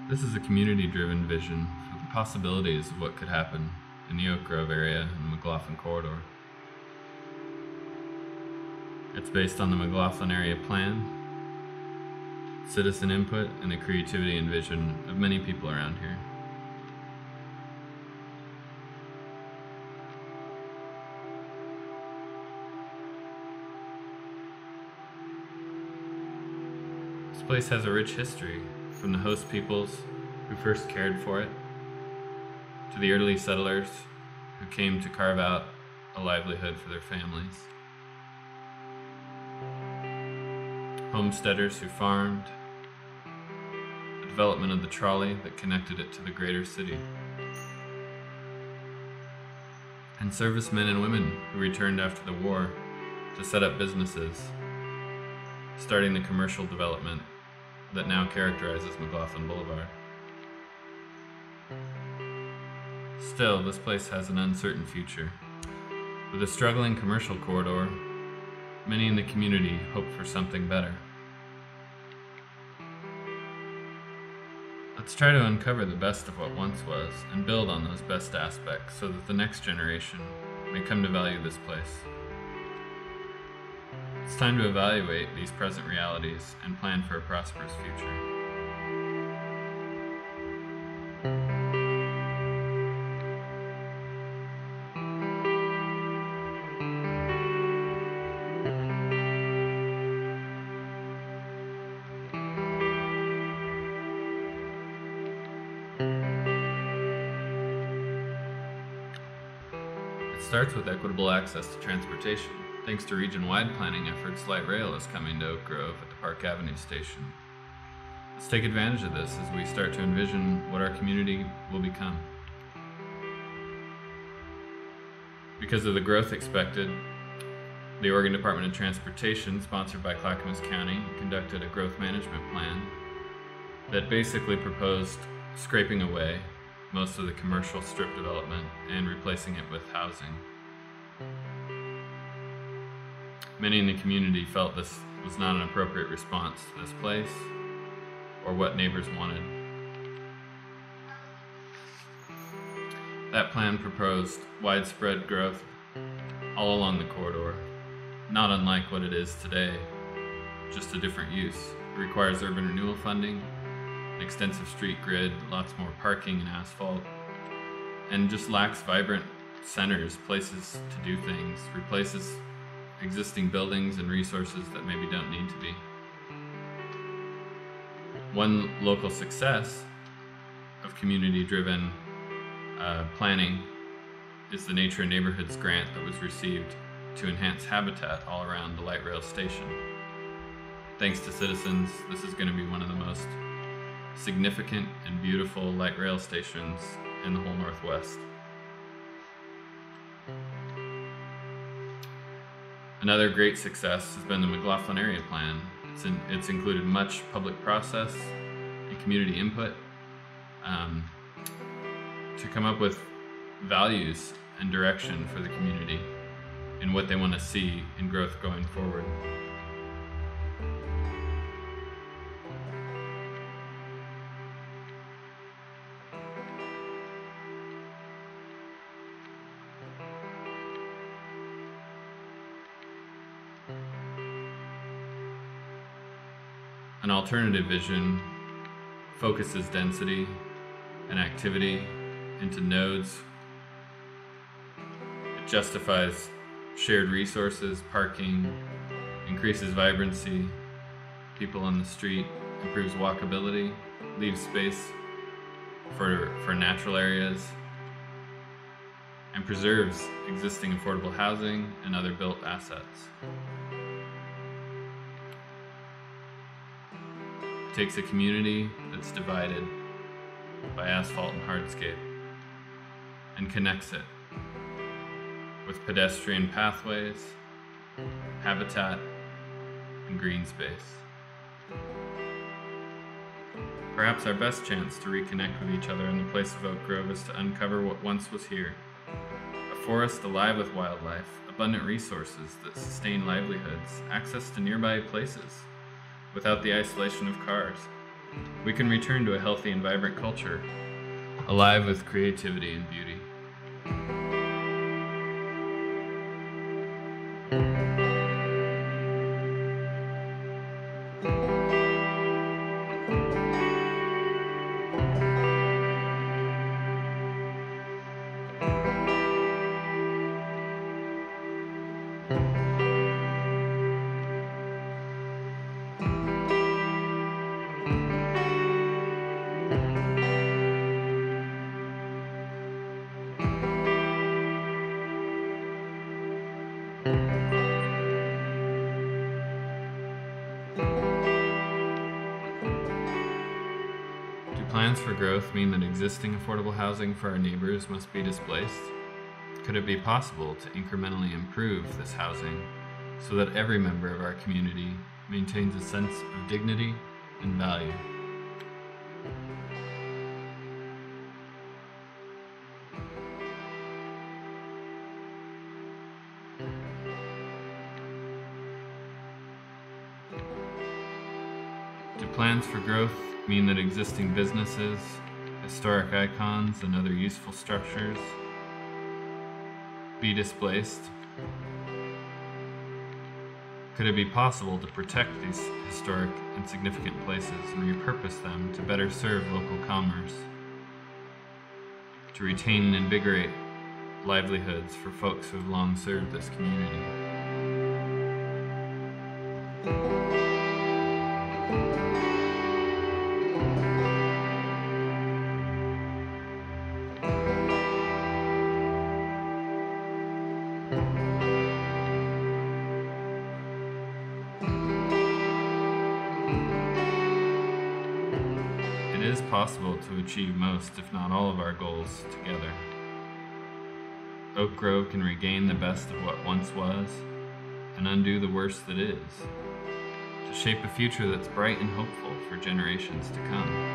This is a community-driven vision for the possibilities of what could happen in the Oak Grove area and the Mcloughlin corridor. It's based on the Mcloughlin area plan, citizen input, and the creativity and vision of many people around here. This place has a rich history, from the host peoples who first cared for it, to the early settlers who came to carve out a livelihood for their families, homesteaders who farmed, the development of the trolley that connected it to the greater city, and servicemen and women who returned after the war to set up businesses, starting the commercial development that now characterizes Mcloughlin Boulevard. Still, this place has an uncertain future. With a struggling commercial corridor, many in the community hope for something better. Let's try to uncover the best of what once was and build on those best aspects so that the next generation may come to value this place. It's time to evaluate these present realities and plan for a prosperous future. It starts with equitable access to transportation. Thanks to region-wide planning efforts, light rail is coming to Oak Grove at the Park Avenue station. Let's take advantage of this as we start to envision what our community will become. Because of the growth expected, the Oregon Department of Transportation, sponsored by Clackamas County, conducted a growth management plan that basically proposed scraping away most of the commercial strip development and replacing it with housing. Many in the community felt this was not an appropriate response to this place or what neighbors wanted. That plan proposed widespread growth all along the corridor, not unlike what it is today, just a different use. It requires urban renewal funding, an extensive street grid, lots more parking and asphalt, and just lacks vibrant centers, places to do things, replaces existing buildings and resources that maybe don't need to be. One local success of community-driven planning is the Nature and Neighborhoods grant that was received to enhance habitat all around the light rail station. Thanks to citizens, this is going to be one of the most significant and beautiful light rail stations in the whole Northwest. Another great success has been the Mcloughlin area plan. It's included much public process and community input to come up with values and direction for the community and what they want to see in growth going forward. An alternative vision focuses density and activity into nodes. It justifies shared resources, parking, increases vibrancy, people on the street, improves walkability, leaves space for natural areas, and preserves existing affordable housing and other built assets. Takes a community that's divided by asphalt and hardscape and connects it with pedestrian pathways, habitat, and green space. Perhaps our best chance to reconnect with each other in the place of Oak Grove is to uncover what once was here. A forest alive with wildlife, abundant resources that sustain livelihoods, access to nearby places, without the isolation of cars, we can return to a healthy and vibrant culture, alive with creativity and beauty. Plans for growth mean that existing affordable housing for our neighbors must be displaced? Could it be possible to incrementally improve this housing so that every member of our community maintains a sense of dignity and value? Do plans for growth mean that existing businesses, historic icons, and other useful structures be displaced? Could it be possible to protect these historic and significant places and repurpose them to better serve local commerce, to retain and invigorate livelihoods for folks who have long served this community? It is possible to achieve most, if not all, of our goals together. Oak Grove can regain the best of what once was and undo the worst that is, to shape a future that's bright and hopeful for generations to come.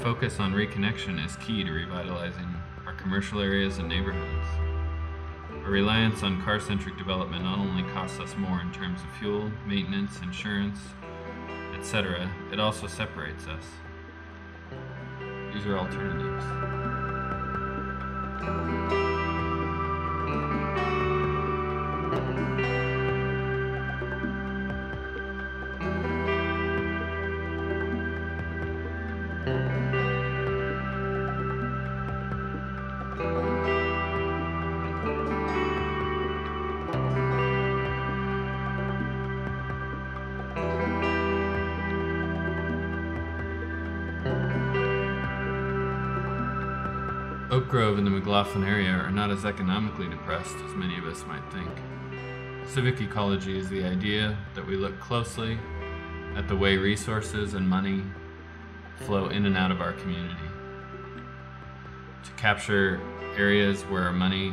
Focus on reconnection is key to revitalizing our commercial areas and neighborhoods. A reliance on car-centric development not only costs us more in terms of fuel, maintenance, insurance, etc., it also separates us. These are alternatives. Oak Grove and the Mcloughlin area are not as economically depressed as many of us might think. Civic ecology is the idea that we look closely at the way resources and money flow in and out of our community, to capture areas where our money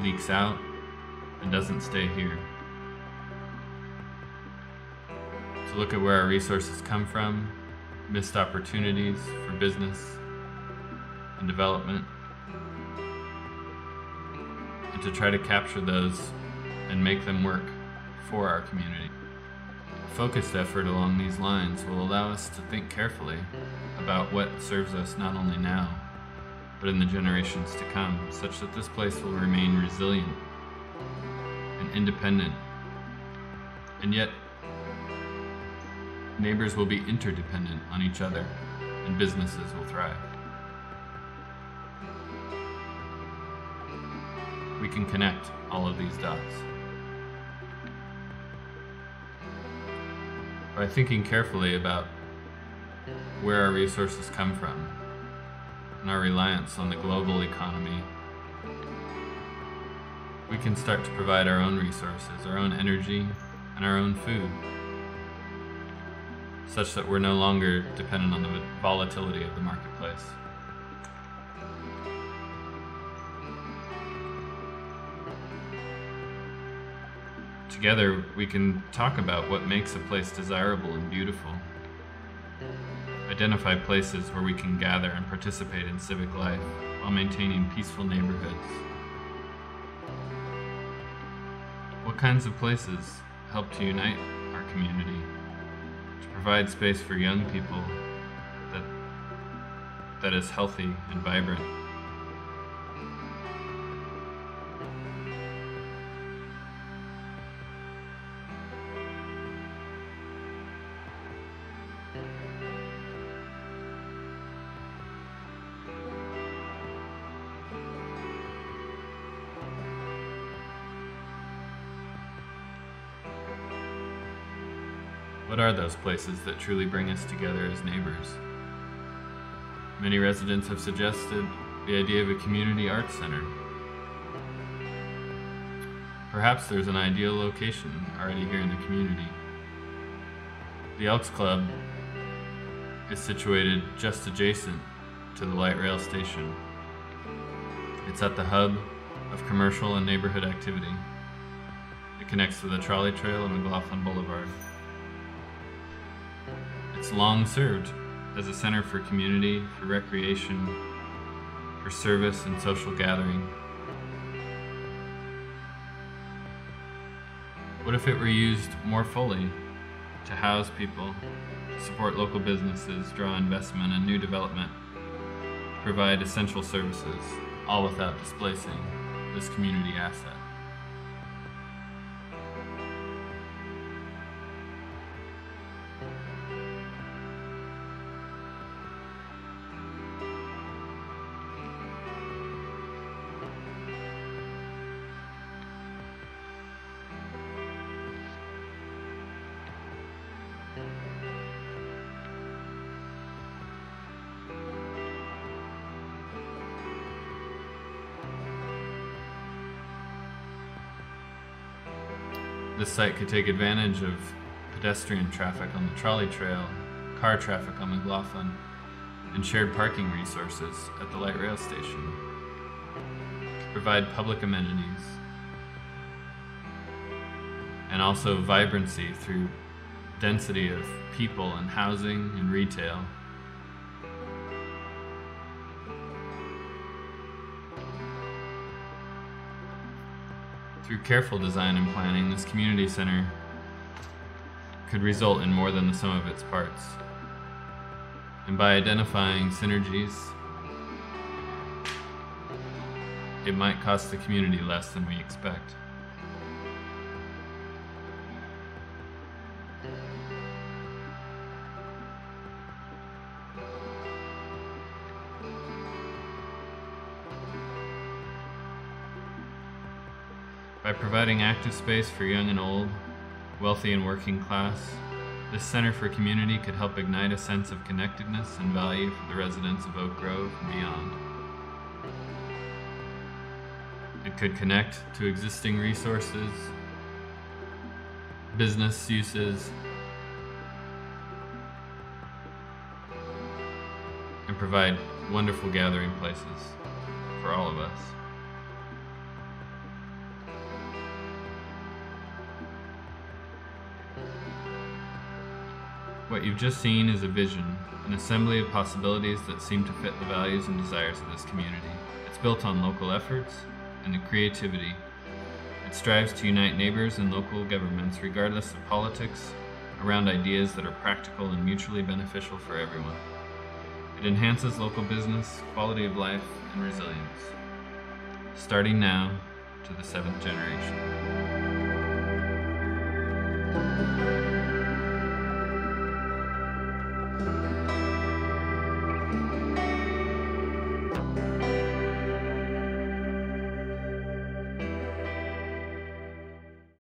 leaks out and doesn't stay here, to look at where our resources come from, missed opportunities for business and development, and to try to capture those and make them work for our community. A focused effort along these lines will allow us to think carefully about what serves us not only now, but in the generations to come, such that this place will remain resilient and independent, and yet neighbors will be interdependent on each other, and businesses will thrive. We can connect all of these dots. By thinking carefully about where our resources come from and our reliance on the global economy, we can start to provide our own resources, our own energy, and our own food, such that we're no longer dependent on the volatility of the marketplace. Together, we can talk about what makes a place desirable and beautiful, identify places where we can gather and participate in civic life while maintaining peaceful neighborhoods. What kinds of places help to unite our community, to provide space for young people that is healthy and vibrant? What are those places that truly bring us together as neighbors? Many residents have suggested the idea of a community arts center. Perhaps there's an ideal location already here in the community. The Elks Club is situated just adjacent to the light rail station. It's at the hub of commercial and neighborhood activity. It connects to the trolley trail and Mcloughlin Boulevard. It's long served as a center for community, for recreation, for service and social gathering. What if it were used more fully to house people, support local businesses, draw investment and new development, provide essential services, all without displacing this community asset? This site could take advantage of pedestrian traffic on the trolley trail, car traffic on Mcloughlin, and shared parking resources at the light rail station. Provide public amenities and also vibrancy through density of people and housing and retail. Through careful design and planning, this community center could result in more than the sum of its parts. And by identifying synergies, it might cost the community less than we expect. By providing active space for young and old, wealthy and working class, this Center for Community could help ignite a sense of connectedness and value for the residents of Oak Grove and beyond. It could connect to existing resources, business uses, and provide wonderful gathering places for all of us. What you've just seen is a vision, an assembly of possibilities that seem to fit the values and desires of this community. It's built on local efforts and the creativity. It strives to unite neighbors and local governments regardless of politics around ideas that are practical and mutually beneficial for everyone. It enhances local business, quality of life, and resilience. Starting now to the 7th generation.